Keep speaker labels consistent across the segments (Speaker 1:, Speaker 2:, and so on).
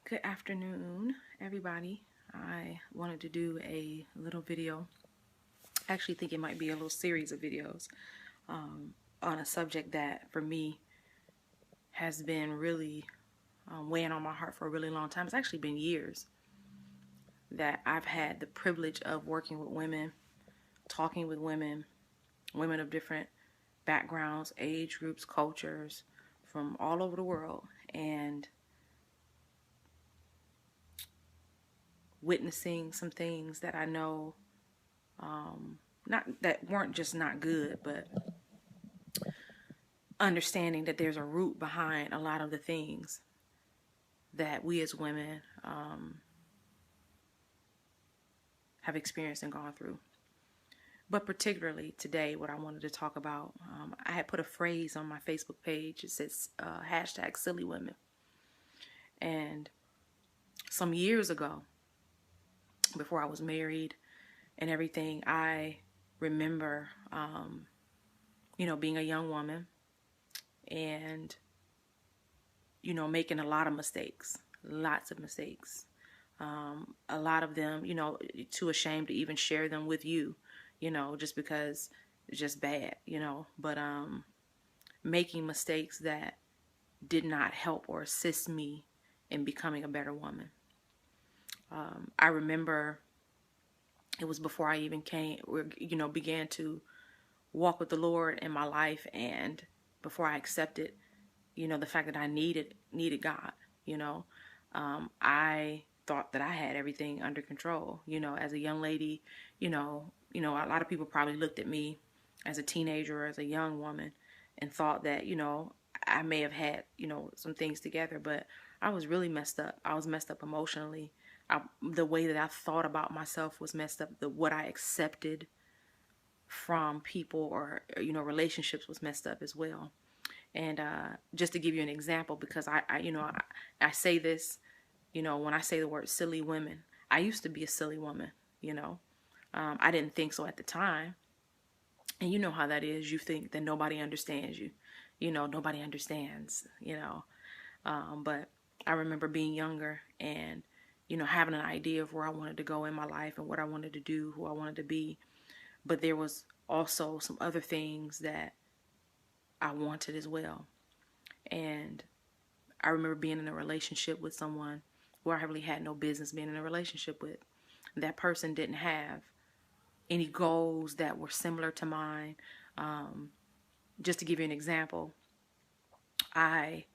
Speaker 1: Good afternoon, everybody. I wanted to do a little video. I actually think it might be a little series of videos on a subject that, for me, has been really weighing on my heart for a really long time. It's actually been years that I've had the privilege of working with women, talking with women, women of different backgrounds, age groups, cultures, from all over the world, and witnessing some things that I know not that weren't just not good, but understanding that there's a root behind a lot of the things that we as women have experienced and gone through. But particularly today, what I wanted to talk about, I had put a phrase on my Facebook page. It says hashtag silly women. And some years ago, before I was married and everything, I remember, being a young woman and, making a lot of mistakes, lots of mistakes. A lot of them, too ashamed to even share them with you, just because it's just bad, but making mistakes that did not help or assist me in becoming a better woman. I remember it was before I even began to walk with the Lord in my life, and before I accepted, the fact that I needed God. I thought that I had everything under control. As a young lady, a lot of people probably looked at me as a teenager or as a young woman and thought that, I may have had, some things together, but I was really messed up. I was messed up emotionally. The way that I thought about myself was messed up. What I accepted from people or relationships was messed up as well. And just to give you an example, because I say this, when I say the word silly women, I used to be a silly woman. I didn't think so at the time, and you know how that is. You think that nobody understands you, nobody understands, but I remember being younger and having an idea of where I wanted to go in my life and what I wanted to do, who I wanted to be. But there was also some other things that I wanted as well. And I remember being in a relationship with someone who I really had no business being in a relationship with. That person didn't have any goals that were similar to mine. Just to give you an example, I,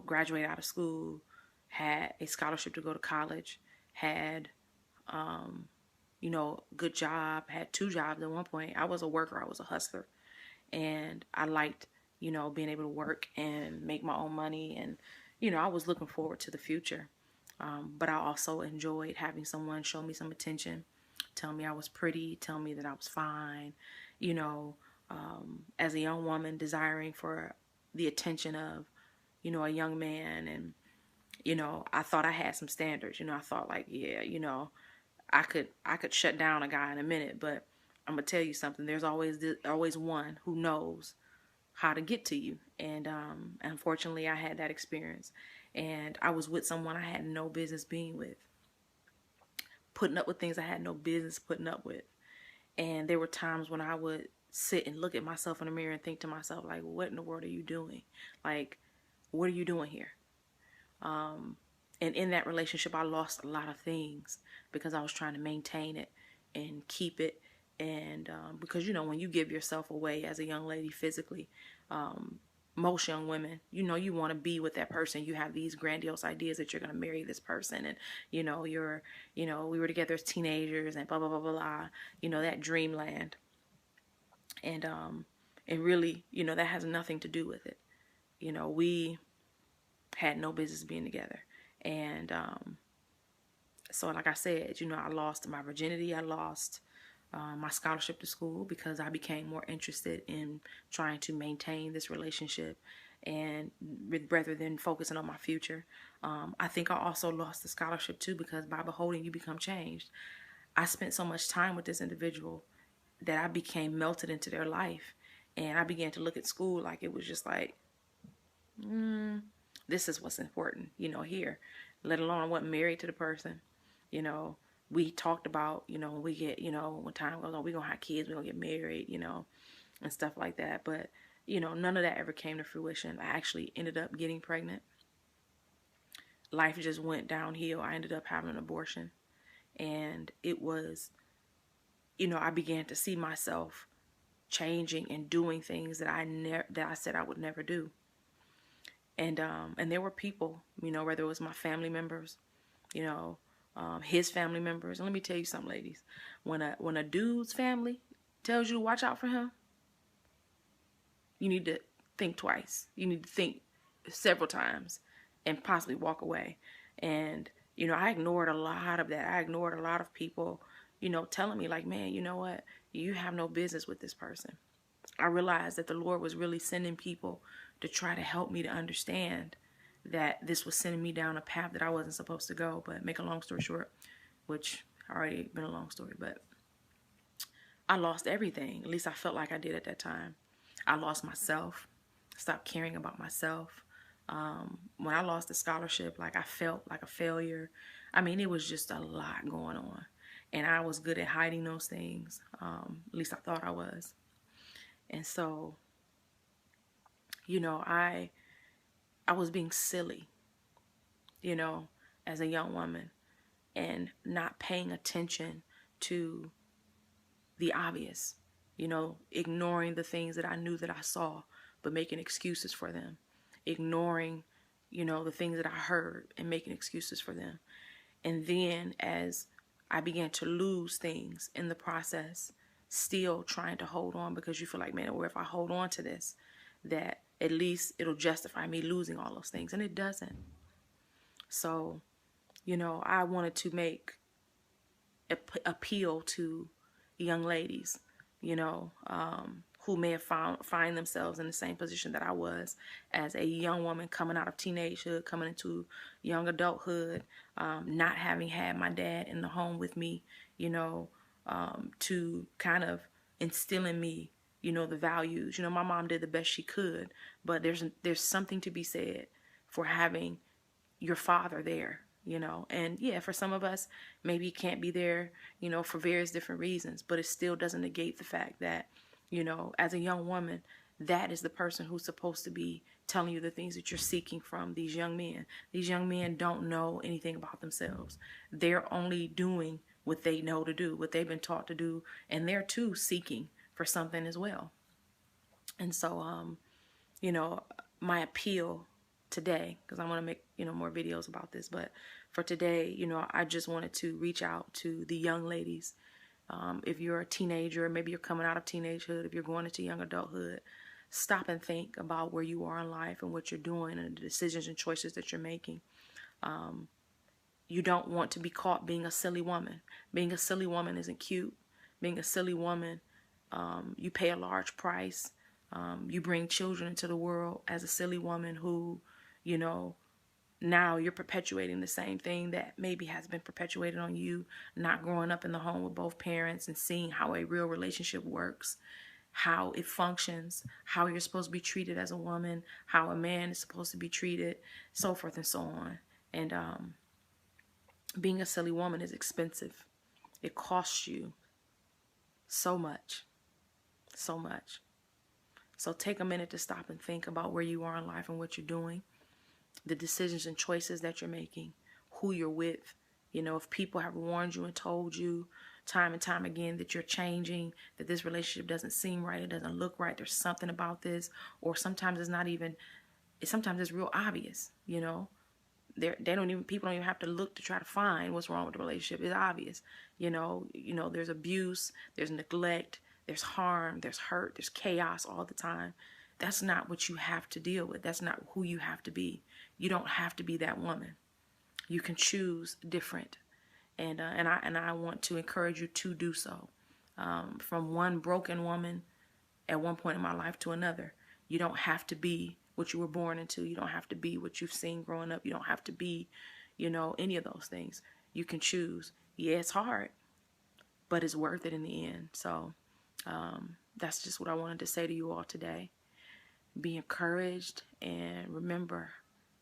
Speaker 1: graduated out of school, had a scholarship to go to college, had, good job, had 2 jobs at one point. I was a worker, I was a hustler, and I liked, being able to work and make my own money, and, I was looking forward to the future. But I also enjoyed having someone show me some attention, tell me I was pretty, tell me that I was fine, as a young woman desiring for the attention of, a young man. And, I thought I had some standards, I thought like, yeah, I could shut down a guy in a minute, but I'm going to tell you something. There's always one who knows how to get to you. And unfortunately, I had that experience. And I was with someone I had no business being with, putting up with things I had no business putting up with. And there were times when I would sit and look at myself in the mirror and think to myself, like, what in the world are you doing? Like, what are you doing here? And in that relationship, I lost a lot of things because I was trying to maintain it and keep it. And because, when you give yourself away as a young lady physically, most young women, you want to be with that person. You have these grandiose ideas that you're going to marry this person. And, we were together as teenagers and blah, blah, blah, blah, blah, that dreamland. And really, that has nothing to do with it. We had no business being together. And so like I said, I lost my virginity. I lost my scholarship to school because I became more interested in trying to maintain this relationship and rather than focusing on my future. I think I also lost the scholarship too because by beholding you become changed. I spent so much time with this individual that I became melted into their life, and I began to look at school like it was just like, this is what's important, here, let alone I wasn't married to the person, you know, we talked about, when we get, when time goes on, we're going to have kids, we're going to get married, and stuff like that. But, none of that ever came to fruition. I actually ended up getting pregnant. Life just went downhill. I ended up having an abortion. And it was, I began to see myself changing and doing things that I said I would never do. And there were people, whether it was my family members, his family members. And let me tell you something, ladies. When a dude's family tells you to watch out for him, you need to think twice. You need to think several times and possibly walk away. And, I ignored a lot of that. I ignored a lot of people, telling me like, man, you know what? You have no business with this person. I realized that the Lord was really sending people to try to help me to understand that this was sending me down a path that I wasn't supposed to go. But make a long story short, which already been a long story, but I lost everything. At least I felt like I did at that time. I lost myself, stopped caring about myself. When I lost the scholarship, like I felt like a failure. I mean, it was just a lot going on. And I was good at hiding those things. At least I thought I was. And so, I was being silly, as a young woman, and not paying attention to the obvious, ignoring the things that I knew that I saw, but making excuses for them, ignoring, the things that I heard and making excuses for them. And then as I began to lose things in the process, still trying to hold on because you feel like, man, or if I hold on to this, that at least it'll justify me losing all those things. And it doesn't. So, I wanted to make appeal to young ladies, who may have find themselves in the same position that I was as a young woman coming out of teenagehood, coming into young adulthood, not having had my dad in the home with me, to kind of instill in me, the values. My mom did the best she could, but there's something to be said for having your father there, and yeah, for some of us, maybe he can't be there, for various different reasons, but it still doesn't negate the fact that, as a young woman, that is the person who's supposed to be telling you the things that you're seeking from these young men. These young men don't know anything about themselves. They're only doing what they know to do, what they've been taught to do, and they're too seeking for something as well. And so, my appeal today, because I want to make, more videos about this, but for today, I just wanted to reach out to the young ladies. If you're a teenager, maybe you're coming out of teenagehood, if you're going into young adulthood, stop and think about where you are in life and what you're doing and the decisions and choices that you're making. You don't want to be caught being a silly woman. Being a silly woman isn't cute. Being a silly woman, you pay a large price. You bring children into the world as a silly woman who, now you're perpetuating the same thing that maybe has been perpetuated on you, not growing up in the home with both parents and seeing how a real relationship works, how it functions, how you're supposed to be treated as a woman, how a man is supposed to be treated, so forth and so on. And being a silly woman is expensive. It costs you so much, so much. So take a minute to stop and think about where you are in life and what you're doing, the decisions and choices that you're making, who you're with. If people have warned you and told you time and time again that you're changing, that this relationship doesn't seem right, it doesn't look right, there's something about this, or sometimes it's not even, sometimes it's real obvious, people don't even have to look to try to find what's wrong with the relationship. It's obvious. There's abuse, there's neglect, there's harm, there's hurt, there's chaos all the time. That's not what you have to deal with. That's not who you have to be. You don't have to be that woman. You can choose different. And I want to encourage you to do so. From one broken woman at one point in my life to another. You don't have to be what you were born into. You don't have to be what you've seen growing up. You don't have to be, any of those things. You can choose. Yeah, it's hard, but it's worth it in the end. So that's just what I wanted to say to you all today. Be encouraged and remember,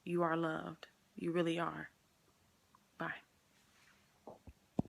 Speaker 1: You are loved. You really are. Bye.